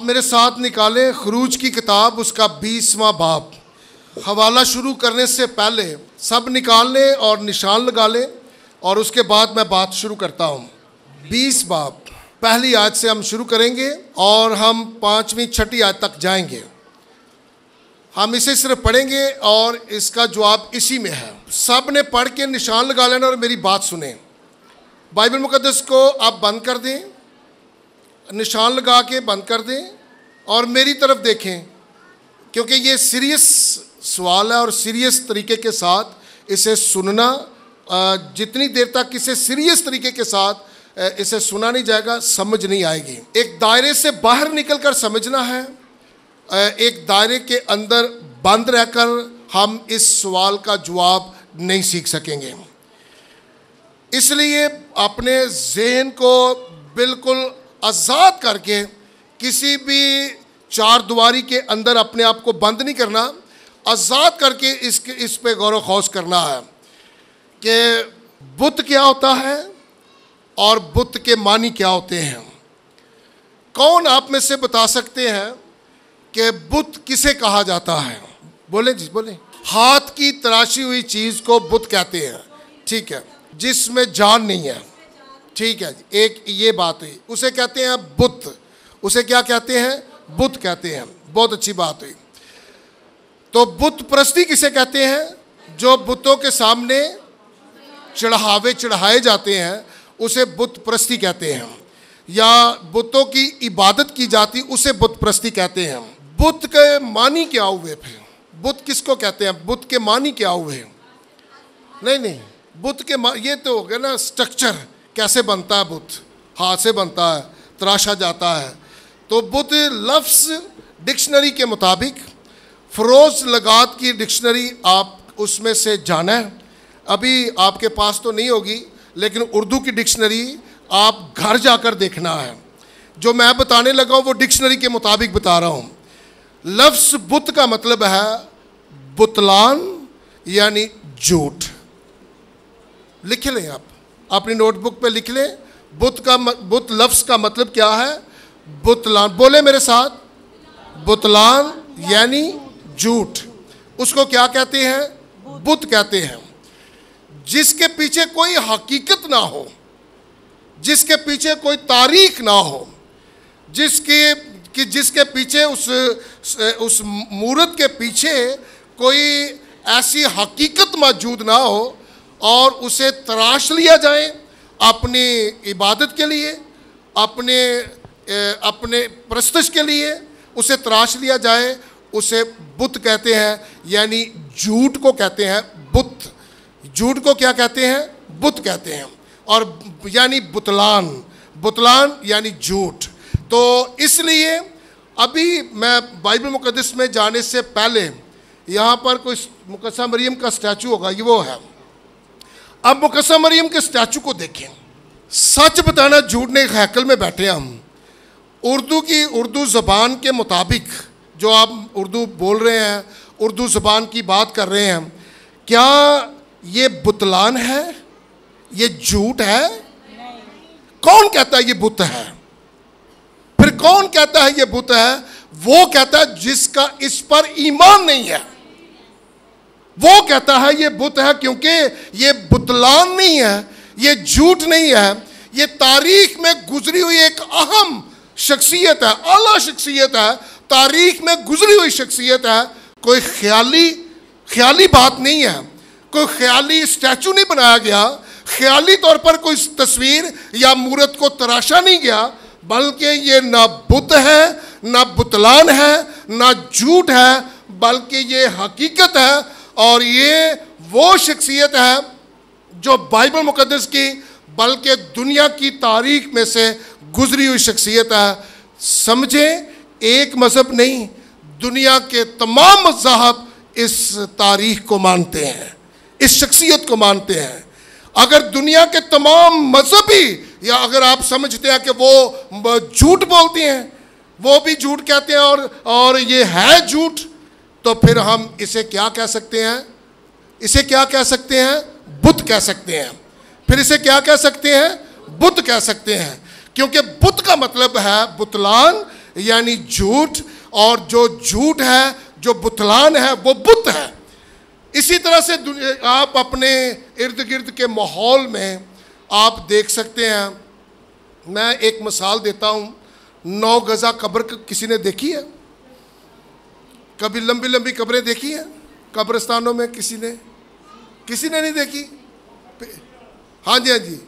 आप मेरे साथ निकालें खरूज की किताब, उसका 20वां बाब। हवाला शुरू करने से पहले सब निकाल लें और निशान लगा लें, और उसके बाद मैं बात शुरू करता हूँ। 20 बाब पहली आयत से हम शुरू करेंगे और हम 5वीं 6ठी आयत तक जाएंगे। हम इसे सिर्फ पढ़ेंगे और इसका जवाब इसी में है। सब ने पढ़ के निशान लगा लेना और मेरी बात सुने। बाइबल मुकद्दस को आप बंद कर दें, निशान लगा के बंद कर दें और मेरी तरफ देखें, क्योंकि ये सीरियस सवाल है और सीरियस तरीके के साथ इसे सुनना, जितनी देर तक इसे सीरियस तरीके के साथ इसे सुना नहीं जाएगा, समझ नहीं आएगी। एक दायरे से बाहर निकलकर समझना है, एक दायरे के अंदर बंद रहकर हम इस सवाल का जवाब नहीं सीख सकेंगे। इसलिए अपने ज़हन को बिल्कुल आज़ाद करके किसी भी चार दीवारी के अंदर अपने आप को बंद नहीं करना, आज़ाद करके इस पे गौर खौज करना है कि बुत क्या होता है और बुत के मानी क्या होते हैं। कौन आप में से बता सकते हैं कि बुत किसे कहा जाता है? बोले जी, बोले। हाथ की तराशी हुई चीज़ को बुत कहते हैं, ठीक है, जिसमें जान नहीं है, ठीक है। एक ये बात हुई, उसे कहते हैं बुत। उसे क्या कहते हैं? बुत कहते हैं। बहुत अच्छी बात हुई। तो बुत प्रस्ती किसे कहते हैं? जो बुतों के सामने चढ़ाए जाते हैं उसे बुत प्रस्ती कहते हैं, या बुतों की इबादत की जाती उसे बुत प्रस्ती कहते हैं। बुत के मानी क्या हुए? फिर बुत किसको कहते हैं? बुत के मानी क्या हुए? नहीं, बुत के ये तो हो गया ना स्ट्रक्चर, कैसे बनता है बुत? हाथ से बनता है, तराशा जाता है। तो बुत लफ्ज़ डिक्शनरी के मुताबिक, फरोज लगात की डिक्शनरी आप उसमें से जाना है। अभी आपके पास तो नहीं होगी, लेकिन उर्दू की डिक्शनरी आप घर जाकर देखना है। जो मैं बताने लगा हूँ वो डिक्शनरी के मुताबिक बता रहा हूँ। लफ्ज़ बुत का मतलब है बुतलान, यानी झूठ। लिख लें, आप अपनी नोटबुक पे लिख लें। बुत लफ्ज़ का मतलब क्या है? बुतलान। बोले मेरे साथ, बुतलान यानी झूठ। उसको क्या कहते हैं? बुत कहते हैं। जिसके पीछे कोई हकीकत ना हो, जिसके पीछे कोई तारीख ना हो, जिसके पीछे उस मूरत के पीछे कोई ऐसी हकीकत मौजूद ना हो और उसे तराश लिया जाए अपनी इबादत के लिए, अपने प्रस्तश के लिए उसे तराश लिया जाए, उसे बुत कहते हैं, यानी झूठ को कहते हैं बुत। झूठ को क्या कहते हैं? बुत कहते हैं। और यानी बुतलान यानी झूठ। तो इसलिए अभी मैं बाइबल मुकद्दस में जाने से पहले यहाँ पर कोई मुकद्दसा मरियम का स्टैचू होगा, ये वो है। अब मुकद्दसा मरियम के स्टैचू को देखें। सच बताना झूठ नहीं, एक हैकल में बैठे हैं हम। उर्दू ज़बान के मुताबिक, जो आप उर्दू बोल रहे हैं, उर्दू ज़बान की बात कर रहे हैं, क्या ये बुतलान है? ये झूठ है? कौन कहता है ये बुत है? फिर कौन कहता है ये बुत है? वो कहता है जिसका इस पर ईमान नहीं है, वो कहता है ये बुत है, क्योंकि ये बुतलान नहीं है, ये झूठ नहीं है, ये तारीख में गुजरी हुई एक अहम शख्सियत है, आला शख्सियत है, तारीख में गुजरी हुई शख्सियत है। कोई ख्याली बात नहीं है, कोई ख्याली स्टैचू नहीं बनाया गया, ख्याली तौर पर कोई तस्वीर या मूरत को तराशा नहीं गया, बल्कि ये ना बुत है, ना बुतलान है, ना झूठ है, बल्कि ये हकीकत है। और ये वो शख्सियत है जो बाइबल मुकद्दस की, बल्कि दुनिया की तारीख में से गुजरी हुई शख्सियत है। समझें, एक मज़हब नहीं, दुनिया के तमाम मज़हब इस तारीख को मानते हैं, इस शख्सियत को मानते हैं। अगर दुनिया के तमाम मज़हबी, या अगर आप समझते हैं कि वो झूठ बोलती हैं, वो भी झूठ कहते हैं और ये है झूठ, तो फिर हम इसे क्या कह सकते हैं? इसे क्या कह सकते हैं? बुत कह सकते हैं। फिर इसे क्या कह सकते हैं? बुत कह सकते हैं, क्योंकि बुत का मतलब है बुतलान, यानी झूठ, और जो झूठ है, जो बुतलान है, वो बुत है। इसी तरह से आप अपने इर्द गिर्द के माहौल में आप देख सकते हैं। मैं एक मिसाल देता हूँ, 9 गज़ा कब्र किसी ने देखी है? कभी लंबी लंबी कब्रें देखी हैं कब्रिस्तानों में? किसी ने नहीं देखी? हाँ जी, हाँ जी।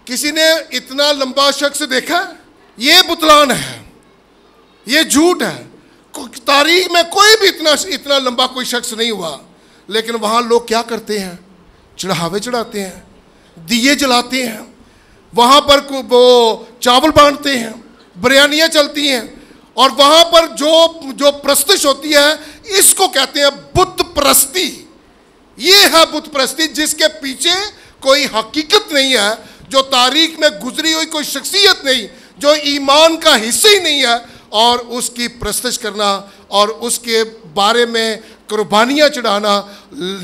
किसी ने इतना लंबा शख्स देखा? ये बुतलान है, ये झूठ है। तारीख में कोई भी इतना लंबा कोई शख्स नहीं हुआ। लेकिन वहाँ लोग क्या करते हैं? चढ़ावे चढ़ाते हैं, दिए जलाते हैं, वहाँ पर वो चावल बांटते हैं, बिरयानियाँ चलती हैं, और वहाँ पर जो प्रस्तिश होती है, इसको कहते हैं बुत परस्ती। ये है बुत परस्ती, जिसके पीछे कोई हकीकत नहीं है, जो तारीख में गुजरी हुई कोई शख्सियत नहीं, जो ईमान का हिस्सा ही नहीं है, और उसकी प्रस्तिश करना और उसके बारे में कुर्बानियाँ चढ़ाना,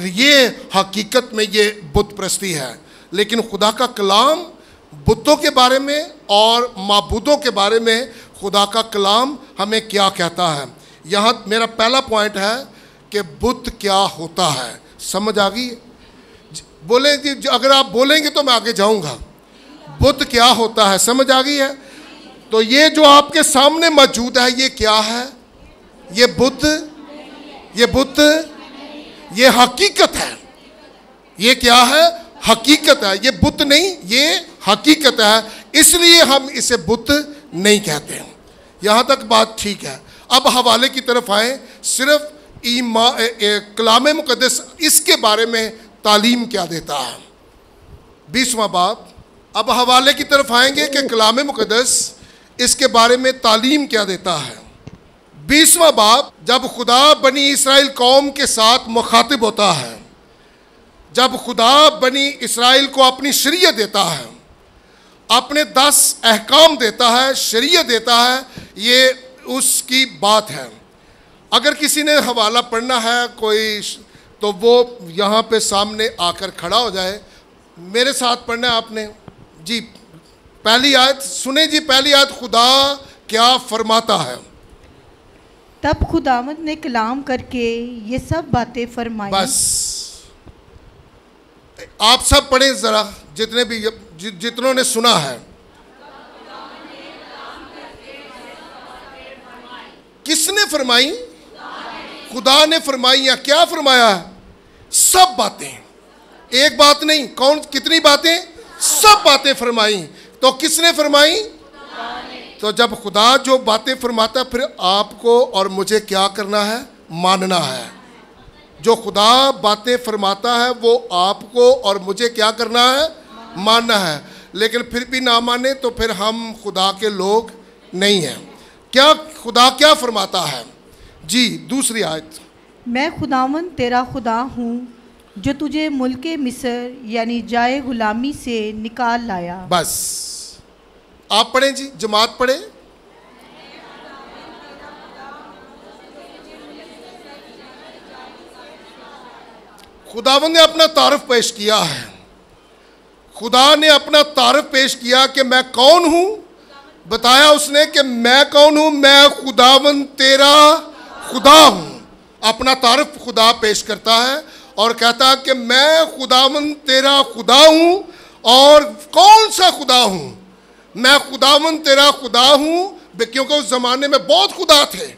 ये हकीकत में ये बुत परस्ती है। लेकिन खुदा का कलाम बुतों के बारे में और माबूदों के बारे में खुदा का कलाम हमें क्या कहता है? यहाँ मेरा पहला पॉइंट है कि बुत क्या होता है। समझ आ गई? बोले जी, अगर आप बोलेंगे तो मैं आगे जाऊँगा। बुत क्या होता है, समझ आ गई है? तो ये जो आपके सामने मौजूद है, ये क्या है? ये बुत, ये हकीकत है। ये क्या है? हकीकत है। ये बुत नहीं, ये हकीकत है। इसलिए हम इसे बुत नहीं कहते हैं। यहाँ तक बात ठीक है। अब हवाले की तरफ आए। सिर्फ कलाम मुकद्दस इसके बारे में तालीम क्या देता है? 20वां बाब। अब हवाले की तरफ आएंगे कि कलाम मुकद्दस इसके बारे में तालीम क्या देता है। 20वां बाब। जब खुदा बनी इसराइल कौम के साथ मुखातिब होता है, जब खुदा बनी इसराइल को अपनी शरीयत देता है, अपने 10 अहकाम देता है, शरीयत देता है, ये उसकी बात है। अगर किसी ने हवाला पढ़ना है कोई, तो वो यहाँ पे सामने आकर खड़ा हो जाए। मेरे साथ पढ़ना है आपने जी। पहली आयत सुने जी। पहली आयत, खुदा क्या फरमाता है? तब खुदावंद ने कलाम करके ये सब बातें फरमाई। बस आप सब पढ़ें जरा, जितने भी जितनों ने सुना है। किसने फरमाई? खुदा ने फरमाई। या क्या फरमाया? सब बातें, एक बात नहीं। कौन? कितनी बातें? सब बातें फरमाई। तो किसने फरमाई? तो जब खुदा जो बातें फरमाता है, फिर आपको और मुझे क्या करना है? मानना है। जो खुदा बातें फरमाता है वो आपको और मुझे क्या करना है? मानना है। लेकिन फिर भी ना माने तो फिर हम खुदा के लोग नहीं हैं। क्या खुदा क्या फरमाता है जी? दूसरी आयत। मैं खुदावंद तेरा खुदा हूँ जो तुझे मुल्के मिस्र यानी जाए गुलामी से निकाल लाया। बस आप पढ़ें जी, जमात पढ़े। खुदावंद ने अपना तारफ पेश किया है। खुदा ने अपना तारफ पेश किया कि मैं कौन हूं। बताया उसने कि मैं कौन हूं? मैं खुदावंद तेरा खुदा हूं। अपना तारफ खुदा पेश करता है और कहता है कि मैं खुदावंद तेरा खुदा हूं। और कौन सा खुदा हूं? मैं खुदावंद तेरा खुदा हूं। क्योंकि उस ज़माने में बहुत खुदा थे।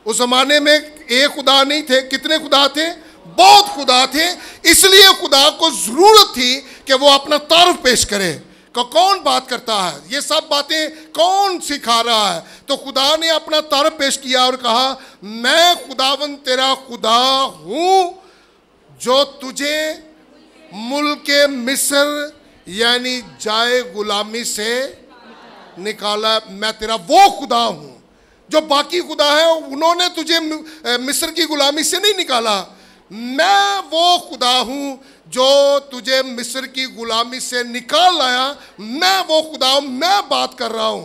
उस ज़माने में एक खुदा नहीं थे, कितने खुदा थे? बहुत खुदा थे। इसलिए खुदा को ज़रूरत थी कि वो अपना तारफ पेश करे। कौन बात करता है? ये सब बातें कौन सिखा रहा है? तो खुदा ने अपना तारफ पेश किया और कहा, मैं खुदावंद तेरा खुदा हूं जो तुझे मुल्के मिस्र यानी जाए गुलामी से निकाला। मैं तेरा वो खुदा हूं। जो बाकी खुदा है उन्होंने तुझे मिस्र की गुलामी से नहीं निकाला। मैं वो खुदा हूं जो तुझे मिस्र की गुलामी से निकाल लाया। मैं वो खुदा हूं। मैं बात कर रहा हूं,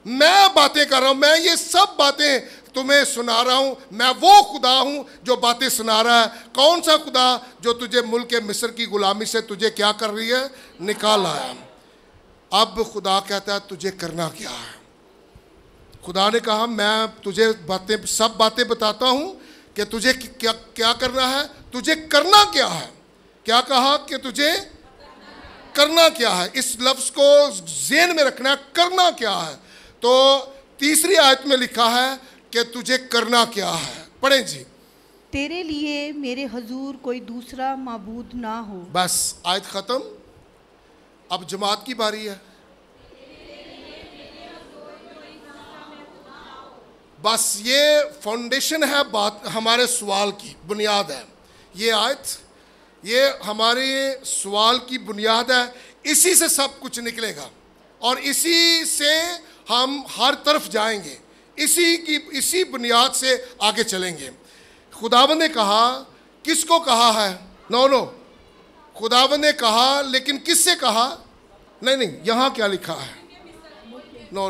मैं बातें कर रहा हूं, मैं ये सब बातें तुम्हें सुना रहा हूं। मैं वो खुदा हूं जो बातें सुना रहा है। कौन सा खुदा? जो तुझे मुल्क मिस्र की गुलामी से तुझे क्या कर रही है? निकाल आया। अब खुदा कहता है तुझे करना क्या है? खुदा ने कहा मैं तुझे सब बातें बताता हूँ कि तुझे क्या क्या करना है, तुझे करना क्या है। क्या कहा कि तुझे करना क्या है। इस लफ्ज़ को ज़हन में रखना है, करना क्या है। तो तीसरी आयत में लिखा है कि तुझे करना क्या है। पढ़ें जी। तेरे लिए मेरे हजूर कोई दूसरा माबूद ना हो। बस आयत ख़त्म। अब जमात की बारी है। बस ये फाउंडेशन है बात, हमारे सवाल की बुनियाद है ये आयत। ये हमारे सवाल की बुनियाद है। इसी से सब कुछ निकलेगा और इसी से हम हर तरफ जाएंगे। इसी बुनियाद से आगे चलेंगे। खुदावंद ने कहा, किसको कहा है? नो, खुदावंद ने कहा, लेकिन किससे कहा? नहीं, यहाँ क्या लिखा है? नो,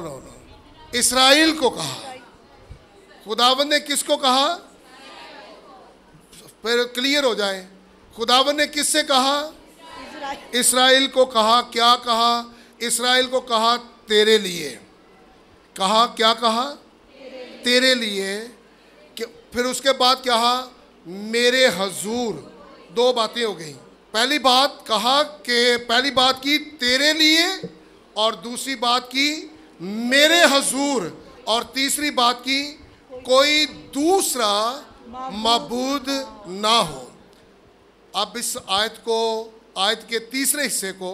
इस्राएल को कहा। खुदावंद ने किसको कहा? फिर क्लियर हो जाए। खुदावंद ने किससे कहा? इस्राएल को कहा। क्या कहा? इस्राएल को कहा तेरे लिए। कहा क्या कहा? तेरे लिए। फिर उसके बाद क्या कहा? मेरे हजूर। दो बातें हो गई। पहली बात कहा कि पहली बात की तेरे लिए और दूसरी बात की मेरे हजूर और तीसरी बात की कोई दूसरा माबूद ना हो। अब इस आयत के तीसरे हिस्से को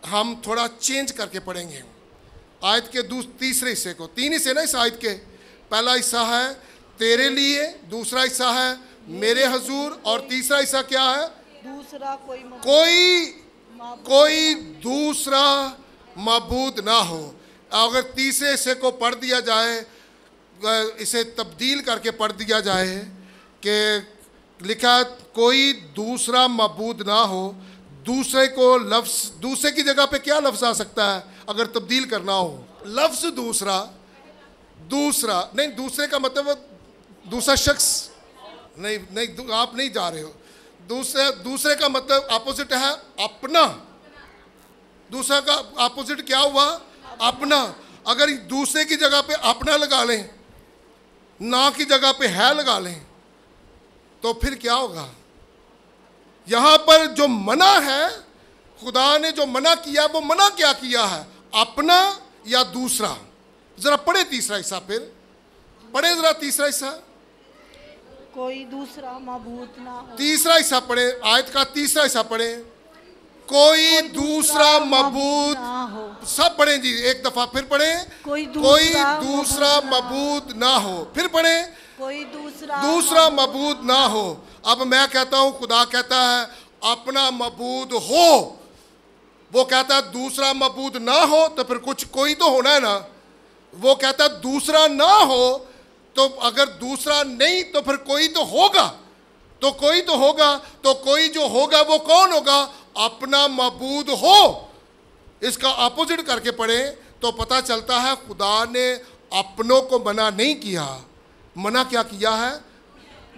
हम थोड़ा चेंज करके पढ़ेंगे। आयत के तीसरे हिस्से को, तीन हिस्से ना इस आयत के। पहला हिस्सा है तेरे लिए, दूसरा हिस्सा है मेरे हजूर और तीसरा हिस्सा क्या है? दूसरा कोई दूसरा माबूद ना हो। अगर तीसरे हिस्से को पढ़ दिया जाए, इसे तब्दील करके पढ़ दिया जाए कि लिखा कोई दूसरा माबूद ना हो, दूसरे को लफ्ज़, दूसरे की जगह पे क्या लफ्ज़ आ सकता है अगर तब्दील करना हो? लफ्ज़ दूसरा नहीं, दूसरे का मतलब दूसरा शख्स नहीं, आप नहीं जा रहे हो। दूसरे का मतलब अपोजिट है अपना। दूसरा का अपोजिट क्या हुआ? अपना। अगर दूसरे की जगह पे अपना लगा लें, ना की जगह पे है लगा लें, तो फिर क्या होगा? यहां पर जो मना है, खुदा ने जो मना किया, वो मना क्या किया है? अपना या दूसरा? जरा पढ़े तीसरा हिस्सा, फिर पढ़े जरा तीसरा हिस्सा। कोई दूसरा माबूद ना हो। तीसरा हिस्सा पढ़े, आयत का तीसरा हिस्सा पढ़े। कोई दूसरा माबूद ना हो। सब पढ़े जी, एक दफा फिर पढ़े। कोई दूसरा माबूद ना हो। फिर पढ़े, कोई दूसरा माबूद ना हो। अब मैं कहता हूं, खुदा कहता है अपना माबूद हो। वो कहता है दूसरा माबूद ना हो, तो फिर कोई तो होना है ना। वो कहता है दूसरा ना हो, तो अगर दूसरा नहीं तो फिर कोई तो होगा। तो कोई जो होगा वो कौन होगा? अपना माबूद हो। इसका अपोजिट करके पढ़े तो पता चलता है खुदा ने अपनों को मना नहीं किया। मना क्या किया है?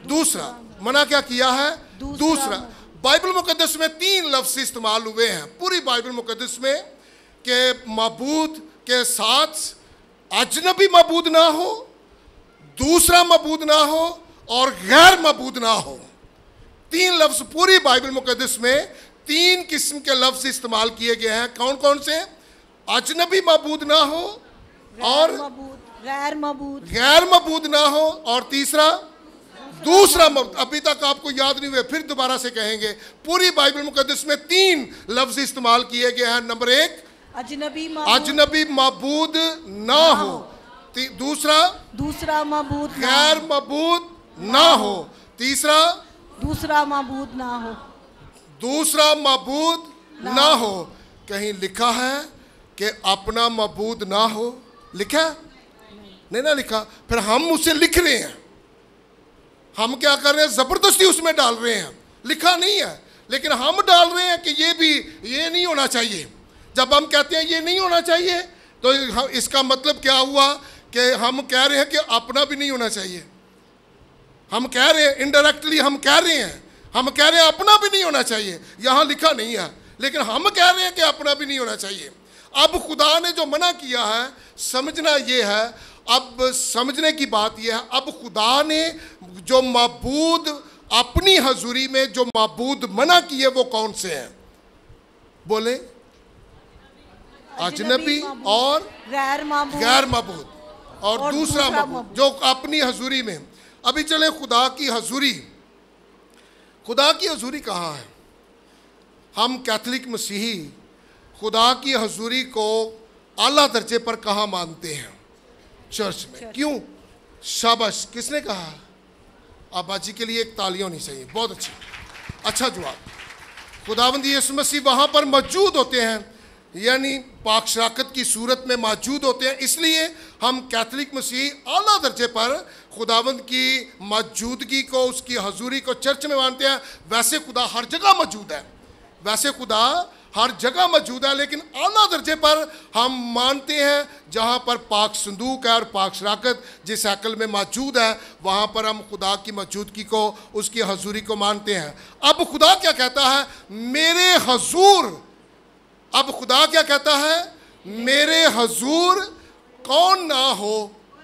दूसरा। मना क्या किया है? दूसरा। बाइबल मुकद्दस में 3 लफ्ज़ इस्तेमाल हुए हैं पूरी बाइबल मुकद्दस में कि माबूद के साथ अजनबी माबूद ना हो, दूसरा माबूद ना हो और गैर माबूद ना हो। 3 लफ्ज़ पूरी बाइबल मुकद्दस में 3 किस्म के लफ्ज़ इस्तेमाल किए गए हैं। कौन कौन से? अजनबी माबूद ना हो और गैर माबूद ना हो और तीसरा दूसरा माबूद। अभी तक आपको याद नहीं हुए, फिर दोबारा से कहेंगे। पूरी बाइबल मुकद्दस में 3 लफ्ज़ इस्तेमाल किए गए हैं। नंबर 1 अजनबी माबूद ना हो, दूसरा माबूद गैर माबूद ना हो, तीसरा दूसरा माबूद ना हो। कहीं लिखा है कि अपना माबूद ना हो? लिखा नहीं ना लिखा। फिर हम उसे लिख रहे हैं। हम क्या कर रहे हैं? जबरदस्ती उसमें डाल रहे हैं। लिखा नहीं है लेकिन हम डाल रहे हैं कि ये नहीं होना चाहिए। जब हम कहते हैं ये नहीं होना चाहिए, तो इसका मतलब क्या हुआ कि हम कह रहे हैं कि अपना भी नहीं होना चाहिए। हम कह रहे हैं इनडायरेक्टली, हम कह रहे हैं अपना भी नहीं होना चाहिए। यहाँ लिखा नहीं है लेकिन हम कह रहे हैं कि अपना भी नहीं होना चाहिए। अब खुदा ने जो मना किया है, समझना ये है अब समझने की बात यह है, अब खुदा ने जो माबूद अपनी हजूरी में जो माबूद मना किए वो कौन से हैं? बोले अजनबी और गैर माबूद और दूसरा माबूद जो अपनी हजूरी में। अभी चले खुदा की हजूरी। खुदा की हजूरी कहाँ है? हम कैथोलिक मसीही खुदा की हजूरी को आला दर्जे पर कहाँ मानते हैं? चर्च में। क्यों? शाबाश, किसने कहा? आबा जी के लिए एक तालियां होनी चाहिए। बहुत अच्छा जवाब। खुदावंद यीशु मसीह वहाँ पर मौजूद होते हैं, यानी पाक शराकत की सूरत में मौजूद होते हैं। इसलिए हम कैथोलिक मसीह आला दर्जे पर खुदावंद की मौजूदगी को, उसकी हजूरी को चर्च में मानते हैं। वैसे खुदा हर जगह मौजूद है, वैसे खुदा हर जगह मौजूद है, लेकिन आला दर्जे पर हम मानते हैं जहाँ पर पाक संदूक है और पाक शराकत जिस हैकल में मौजूद है, वहाँ पर हम खुदा की मौजूदगी को, उसकी हजूरी को मानते हैं। अब खुदा क्या कहता है? मेरे हजूर। अब खुदा क्या कहता है? मेरे हजूर कौन ना हो,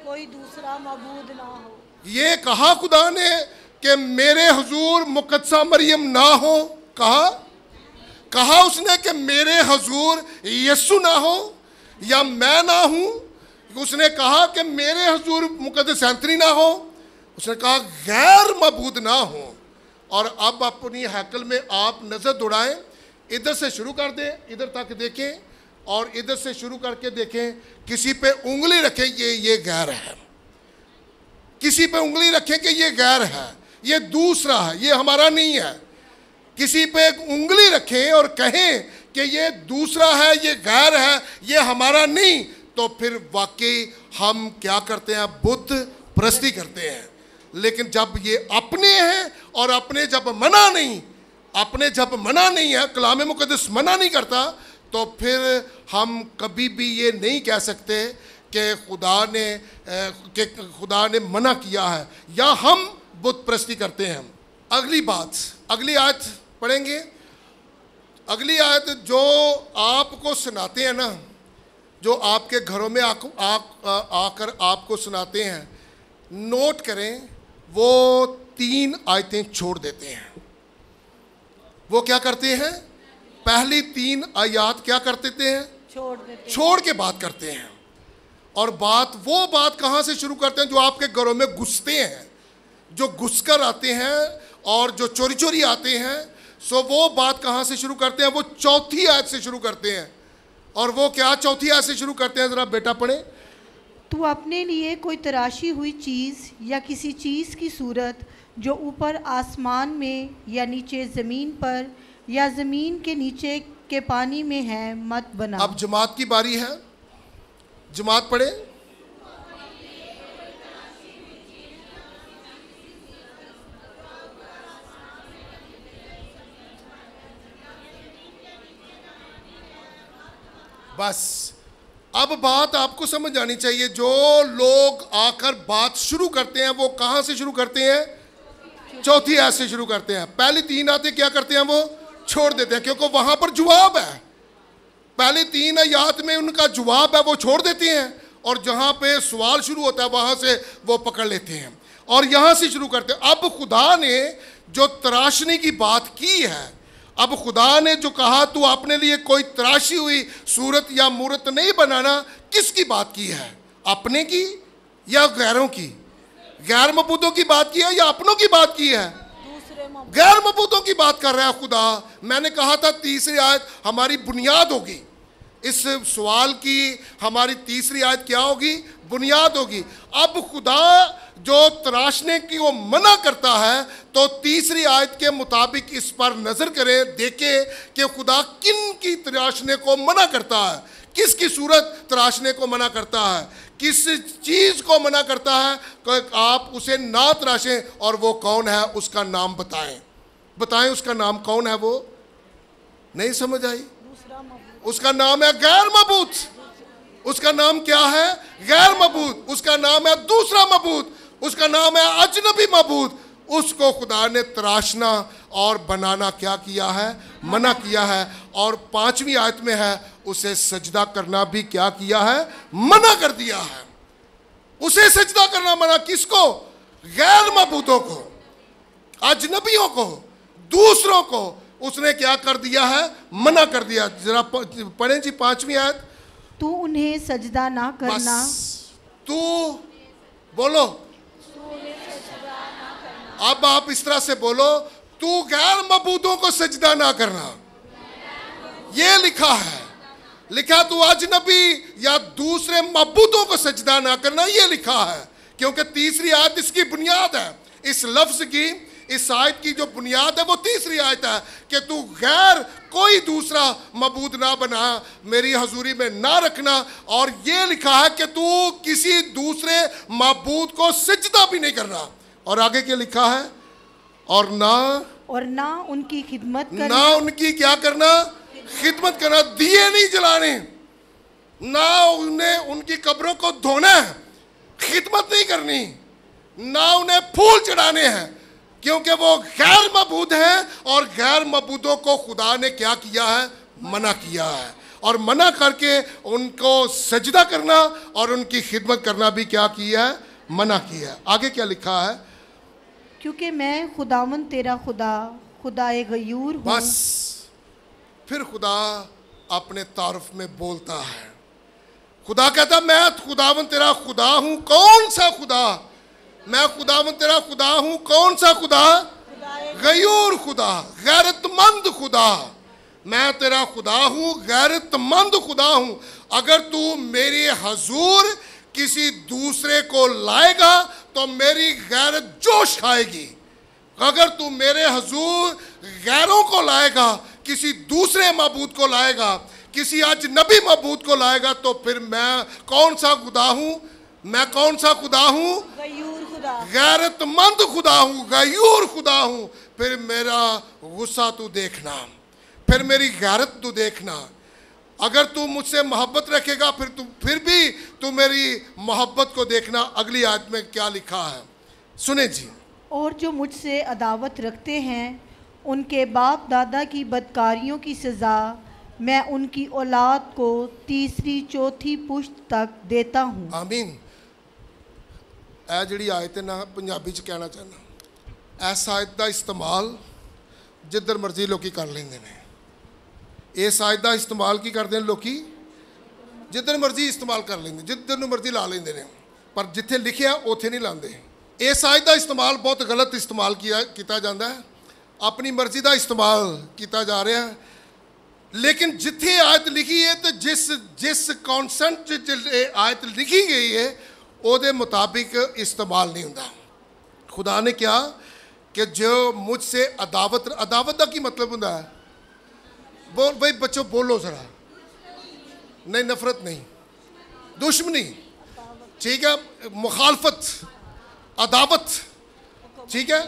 कोई दूसरा मबूद ना हो। ये कहा खुदा ने कि मेरे हजूर मुकद्दसा मरियम ना हो। कहा उसने कि मेरे हजूर यीशु ना हो या मैं ना हूं। उसने कहा कि मेरे हजूर मुकद्दस एंथनी ना हो। उसने कहा गैर मबूद ना हो। और अब अपनी हैकल में आप नजर दौड़ाएं, इधर से शुरू कर दें, इधर तक देखें और इधर से शुरू करके देखें। किसी पे उंगली रखें, ये गैर है। किसी पे उंगली रखें कि ये गैर है, ये दूसरा है, ये हमारा नहीं है। किसी पे उंगली रखें और कहें कि ये दूसरा है, ये गैर है, ये हमारा नहीं, तो फिर वाकई हम क्या करते हैं? बुत परस्ती करते हैं। लेकिन जब ये अपने हैं और अपने जब मना नहीं है, कलाम मुकद्दस मना नहीं करता, तो फिर हम कभी भी ये नहीं कह सकते कि खुदा ने मना किया है या हम बुत परस्ती करते हैं। अगली आयत पढ़ेंगे। अगली आयत जो आपको सुनाते हैं ना, जो आपके घरों में आकर आपको सुनाते हैं, नोट करें, वो 3 आयतें छोड़ देते हैं। वो क्या करते हैं? पहली 3 आयत क्या कर देते हैं? छोड़ के बात करते हैं। और वो बात कहाँ से शुरू करते हैं? जो आपके घरों में घुसते हैं, जो घुसकर आते हैं और जो चोरी चोरी आते हैं। सो वो बात कहाँ से शुरू करते हैं? वो 4थी आयत से शुरू करते हैं। और वो क्या 4थी आयत से शुरू करते हैं? जरा बेटा पढ़े। तू अपने लिए कोई तराशी हुई चीज़ या किसी चीज़ की सूरत जो ऊपर आसमान में या नीचे ज़मीन पर या ज़मीन के नीचे के पानी में है मत बना। अब जमात की बारी है, जमात पढ़े। बस अब बात आपको समझ आनी चाहिए। जो लोग आकर बात शुरू करते हैं वो कहाँ से शुरू करते हैं? 4थी आयत से शुरू करते हैं। पहली 3 आयतें क्या करते हैं? वो छोड़ देते हैं, क्योंकि वहाँ पर जवाब है। पहली 3 आयत में उनका जवाब है, वो छोड़ देते हैं। और जहाँ पे सवाल शुरू होता है वहाँ से वो पकड़ लेते हैं और यहाँ से शुरू करते हैं। अब खुदा ने जो तराशने की बात की है, अब खुदा ने जो कहा तू अपने लिए कोई तराशी हुई सूरत या मूरत नहीं बनाना, किसकी बात की है? अपने की या गैरों की? गैर मबूदों की बात की है या अपनों की बात की है? गैर मबूदों की बात कर रहा है खुदा। मैंने कहा था तीसरी आयत हमारी बुनियाद होगी। इस सवाल की हमारी तीसरी आयत क्या होगी? बुनियाद होगी। अब खुदा जो तराशने की वो मना करता है, तो तीसरी आयत के मुताबिक इस पर नजर करें, देखें कि खुदा किन की तराशने को मना करता है, किसकी सूरत तराशने को मना करता है, किस चीज को मना करता है कि आप उसे ना तराशें। और वो कौन है उसका नाम बताएं उसका नाम कौन है? वो नहीं समझ आई? उसका नाम है गैर मबूद। उसका नाम क्या है? गैर मबूद। उसका नाम है दूसरा मबूद। उसका नाम है अजनबी मबूद। उसको खुदा ने तराशना और बनाना क्या किया है? मना किया है। और 5वीं आयत में है उसे सजदा करना भी क्या किया है? मना कर दिया है। उसे सजदा करना मना, किसको? गैर मबूदों को, अजनबियों को, दूसरों को उसने क्या कर दिया है? मना कर दिया। जरा पढ़ें जी 5वीं आयत। तू उन्हें सजदा ना करना। तू बोलो, अब आप इस तरह से बोलो, तू गैर मबूदों को सजदा ना करना। ये लिखा है, लिखा तू अजनबी या दूसरे मबूदों को सजदा ना करना, ये लिखा है। क्योंकि तीसरी आयत इसकी बुनियाद है, इस लफ्ज की, इस आयत की जो बुनियाद है वो तीसरी आयत है कि तू गैर कोई दूसरा मबूद ना बना, मेरी हजूरी में ना रखना। और ये लिखा है कि तू किसी दूसरे मबूद को सजदा भी नहीं करना। और आगे क्या लिखा है? और ना उनकी खिदमत करना। ना उनकी क्या करना? खिदमत करना। दिए नहीं जलाने, ना उन्हें उनकी कब्रों को धोना है, खिदमत नहीं करनी, ना उन्हें फूल चढ़ाने हैं, क्योंकि वो गैर मबूद हैं। और गैर मबूदों को खुदा ने क्या किया है? मना किया है। और मना करके उनको सजदा करना और उनकी खिदमत करना भी क्या किया है? मना किया है। आगे क्या लिखा है? क्योंकि मैं खुदावन तेरा खुदा, खुदाए गयूर हूँ। बस फिर खुदा अपने तारुफ में बोलता है। खुदा कहता मैं खुदावन तेरा खुदा हूँ। कौन सा खुदा? मैं खुदावन तेरा खुदा हूँ। कौन सा खुदा? गयूर खुदा, गैरतमंद खुदा। मैं तेरा खुदा हूँ, गैरतमंद खुदा हूँ। अगर तू मेरी हजूर किसी दूसरे को लाएगा तो मेरी गैरत जोश खाएगी। अगर तू मेरे हजूर गैरों को लाएगा, किसी दूसरे मबूद को लाएगा, किसी अजनबी मबूद को लाएगा, तो फिर मैं कौन सा खुदा हूँ? मैं कौन सा खुदा हूँ? गयूर खुदा, गैरतमंद खुदा हूँ, गयूर खुदा हूँ। फिर मेरा गुस्सा तू देखना, फिर मेरी गैरत तू देखना। अगर तू मुझसे मोहब्बत रखेगा फिर भी तू मेरी मोहब्बत को देखना। अगली आयत में क्या लिखा है सुने जी। और जो मुझसे अदावत रखते हैं उनके बाप दादा की बदकारियों की सज़ा मैं उनकी औलाद को तीसरी चौथी पुश्त तक देता हूँ। आमीन। ऐ जिहड़ी आयत है ना, पंजाबी च कहना चाहना, इस आयत का इस्तेमाल जिधर मर्जी लोग कर लेंगे ने। इस आयत का इस्तेमाल की करते हैं लोग? जिधर मर्जी इस्तेमाल कर लेंगे, जिधर मर्जी ला लेंगे ने, पर जिथे लिखिया उत्थे नहीं लाते। इस आयत का इस्तेमाल बहुत गलत इस्तेमाल किया जाता है, अपनी मर्जी का इस्तेमाल किया जा रहा है। लेकिन जिथे आयत लिखी है तो जिस कॉन्सेप्ट आयत लिखी गई है ਉਹਦੇ मुताबिक इस्तेमाल नहीं होता। खुदा ने क्या कि जो मुझसे अदावत का की मतलब होता है? बोल भाई बच्चों बोलो ज़रा। नहीं, नफरत नहीं, दुश्मनी, ठीक है, मुखालफत, अदावत, ठीक है।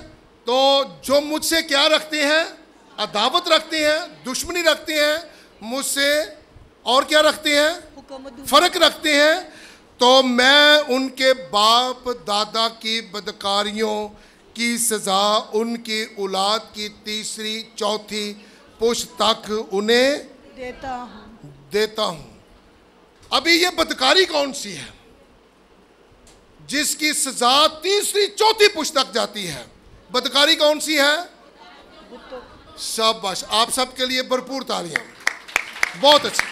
तो जो मुझसे क्या रखते हैं? अदावत रखते हैं, दुश्मनी रखते हैं मुझसे, और क्या रखते हैं? फ़र्क रखते हैं। तो मैं उनके बाप दादा की बदकारियों की सज़ा उनकी औलाद की तीसरी चौथी पुश्त तक उन्हें देता हूँ। अभी ये बदकारी कौन सी है जिसकी सज़ा तीसरी चौथी पुश्त तक जाती है? बदकारी कौन सी है? शाबाश, आप सबके लिए भरपूर तालियां। बहुत अच्छा,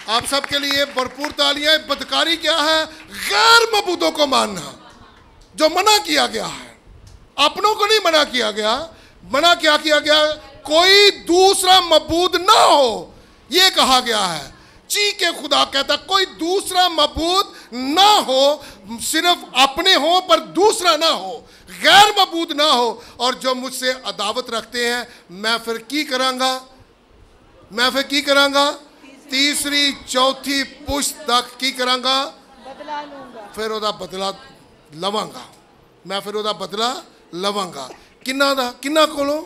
आप सबके लिए भरपूर तालियां। बदकारी क्या है? गैर मबूदों को मानना, जो मना किया गया है। अपनों को नहीं मना किया गया, मना क्या किया गया? कोई दूसरा मबूद ना हो, यह कहा गया है। ची के खुदा कहता कोई दूसरा मबूद ना हो, सिर्फ अपने हो पर दूसरा ना हो, गैर मबूद ना हो। और जो मुझसे अदावत रखते हैं मैं फिर की करांगा? तीसरी चौथी पुश्त तक की करांगा? बदला लूंगा। फिर ओदा बदला लवांगा, मैं फिर ओदा बदला लवांगा। किन्ना दा? किन्ना कोलों?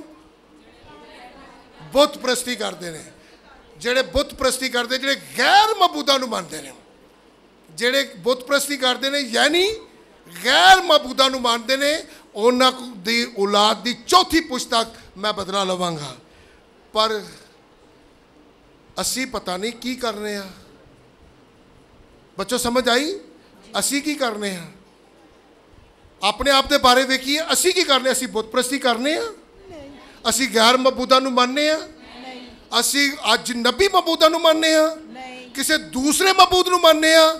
बुत प्रस्ती करते हैं, जेड़े बुत प्रस्ती करते, जेड़े गैर मबूदा नूं मानते हैं, जेड़े बुत प्रस्ती करते हैं यानी गैर मबूदा नूं मानते हैं, उन्हां दी औलाद दी चौथी पुश्त तक मैं बदला लवांगा। पर असी पता नहीं की करने आ। बच्चों समझ आई? असी की करने हैं? अपने आप के बारे देखिए, असी की करने? असी बुत प्रस्ती करने हैं? असी गैर मबूदा नूं मानने हैं? असी अजनबी मबूदा नूं मानने हैं? किसी दूसरे मबूद नूं मानने हैं?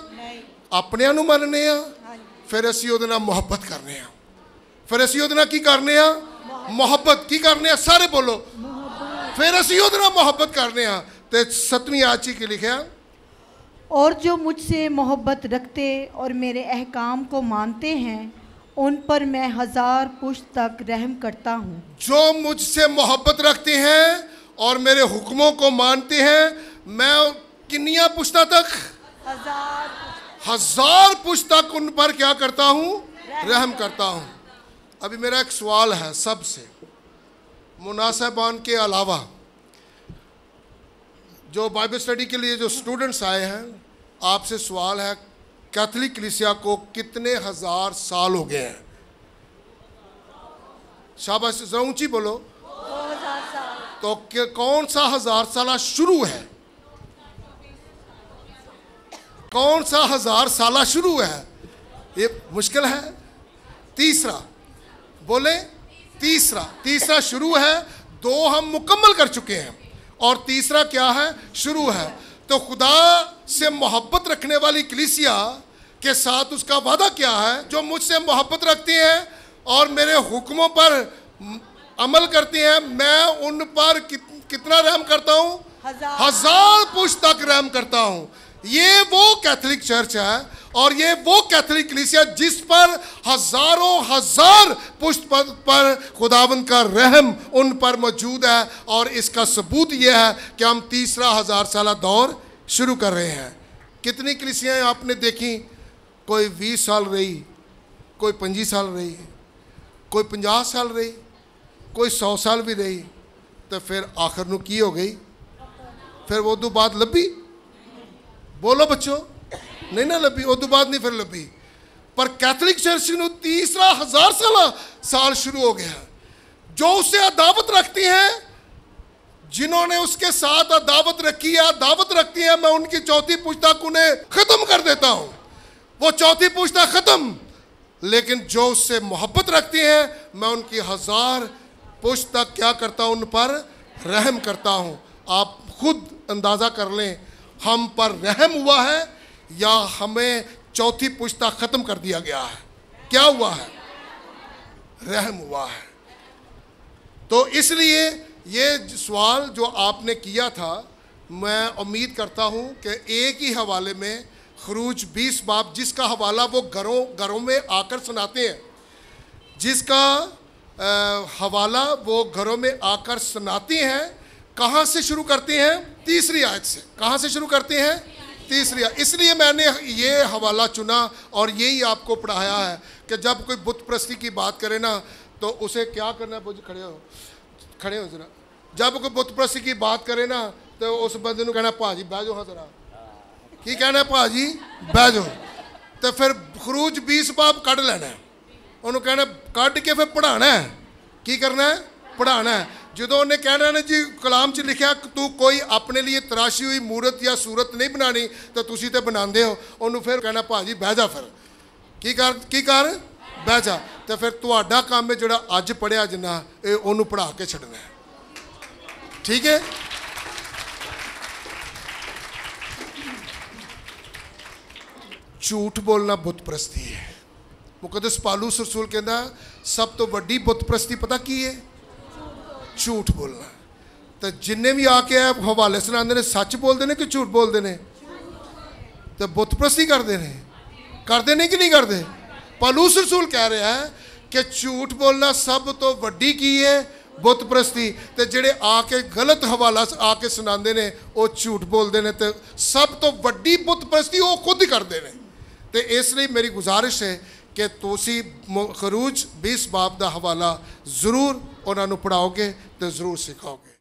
अपने नूं मानने हैं? फिर असी उहदे नाल मुहब्बत करने हैं। फिर असी उहदे नाल की करने हैं? मुहब्बत की करने हैं? सारे बोलो। फिर असी उहदे नाल मुहब्बत करने हैं। तो 7वीं आयत च की लिखिया, और जो मुझसे मोहब्बत रखते और मेरे अहकाम को मानते हैं उन पर मैं 1000 पुश्त तक रहम करता हूँ। जो मुझसे मोहब्बत रखते हैं और मेरे हुक्मों को मानते हैं, मैं किन्नियां पुश्ता तक? 1000 पुश्त तक उन पर क्या करता हूँ? रहम करता हूँ। अभी मेरा एक सवाल है सबसे, मुनासिबान के अलावा जो बाइबल स्टडी के लिए जो स्टूडेंट्स आए हैं, आपसे सवाल है, कैथोलिक कलीसिया को कितने 1000 साल हो गए हैं? शाबाश, जरा ऊंची बोलो। 2000 साल। तो कौन सा 1000 साल शुरू है? कौन सा 1000 साल शुरू है? ये मुश्किल है। तीसरा बोले, तीसरा शुरू है। 2 हम मुकम्मल कर चुके हैं और तीसरा क्या है? शुरू है। तो खुदा से मोहब्बत रखने वाली कलीसिया के साथ उसका वादा क्या है? जो मुझसे मोहब्बत रखती हैं और मेरे हुक्मों पर अमल करती हैं, मैं उन पर कितना रहम करता हूँ? 1000 पुश्त तक रहम करता हूँ। ये वो कैथोलिक चर्च है और ये वो कैथोलिक कलीसिया जिस पर हजारों हजार पुश्त पर खुदावंद का रहम उन पर मौजूद है। और इसका सबूत यह है कि हम तीसरा 1000 साल दौर शुरू कर रहे हैं। कितनी कलीसियाएं आपने देखी? कोई 20 साल रही, कोई 25 साल रही, कोई 50 साल रही, कोई 100 साल भी रही। तो फिर आखिर नूं की हो गई? फिर वो तो बाद लभी? बोलो बच्चों, नहीं ना लभी, उस बाद नहीं फिर लभी। पर कैथोलिक चर्च नूं तीसरा 1000 साल शुरू हो गया। जो उससे अदावत रखती हैं, जिन्होंने उसके साथ अदावत रखी है, दावत रखती है, मैं उनकी चौथी पुश्त तक उन्हें खत्म कर देता हूं। वो चौथी पुश्त तक खत्म। लेकिन जो उससे मोहब्बत रखती हैं, मैं उनकी 1000 पुश्त तक क्या करता हूं? उन पर रहम करता हूं। आप खुद अंदाजा कर लें, हम पर रहम हुआ है या हमें चौथी पुश्त तक खत्म कर दिया गया है? क्या हुआ है? रहम हुआ है। तो इसलिए ये सवाल जो आपने किया था, मैं उम्मीद करता हूं कि एक ही हवाले में खरूज 20 बाब, जिसका हवाला वो घरों में आकर सुनाते हैं, जिसका हवाला वो घरों में आकर सुनाती हैं। कहाँ से शुरू करते हैं? तीसरी आयत से। कहाँ से शुरू करते हैं? तीसरी आयत। इसलिए मैंने ये हवाला चुना और यही आपको पढ़ाया है कि जब कोई बुत प्रस्ती की बात करे ना, तो उसे क्या करना है? खड़े हो जरा। जब कोई बुत प्रस्ती की बात करे ना, तो उस बंदे को कहना, भाजी बह जाओ। हाँ जरा की कहना है? भाजी बह जाओ। तो फिर खरूज 20 बाब कढ़ लेना है, उन्होंने कहना कढ़ के फिर पढ़ाना है। की करना है? पढ़ाना है। जो उन्हें कहना है जी कलाम च लिखा, तू कोई अपने लिए तराशी हुई मूरत या सूरत नहीं बनानी, तो तुसी तो बनाते हो। उन्होंने फिर कहना, भाजी बह जा। फिर की कर बह जा। तो फिर तुहाडा काम है जोड़ा अज पढ़िया जिन्ना, ये उन्होंने पढ़ा के छड़ना है। ठीक है? झूठ बोलना बुत प्रस्ती है। मुकद्दस पालूस रसूल कहता सब तो वड्डी बुत प्रस्ती पता की है? झूठ बोलना। तो जिन्हें भी आके हवाले सुनाते ने, सच बोलते हैं कि झूठ बोलते हैं? तो बुत प्रस्ती करते हैं कि नहीं करते? पालूस रसूल कह रहा है कि झूठ बोलना सब तो वड्डी की है बुत प्रस्ती। तो जेड़े आके गलत हवाला आके सुनाते हैं, वो झूठ बोलते हैं। तो सब तो वड्डी बुत प्रस्ती वो खुद ही करते हैं। तो इसलिए मेरी गुजारिश है कि तुसी खरूज 20 बाब का हवाला जरूर उन्होंने पढ़ाओगे तो जरूर सिखाओगे।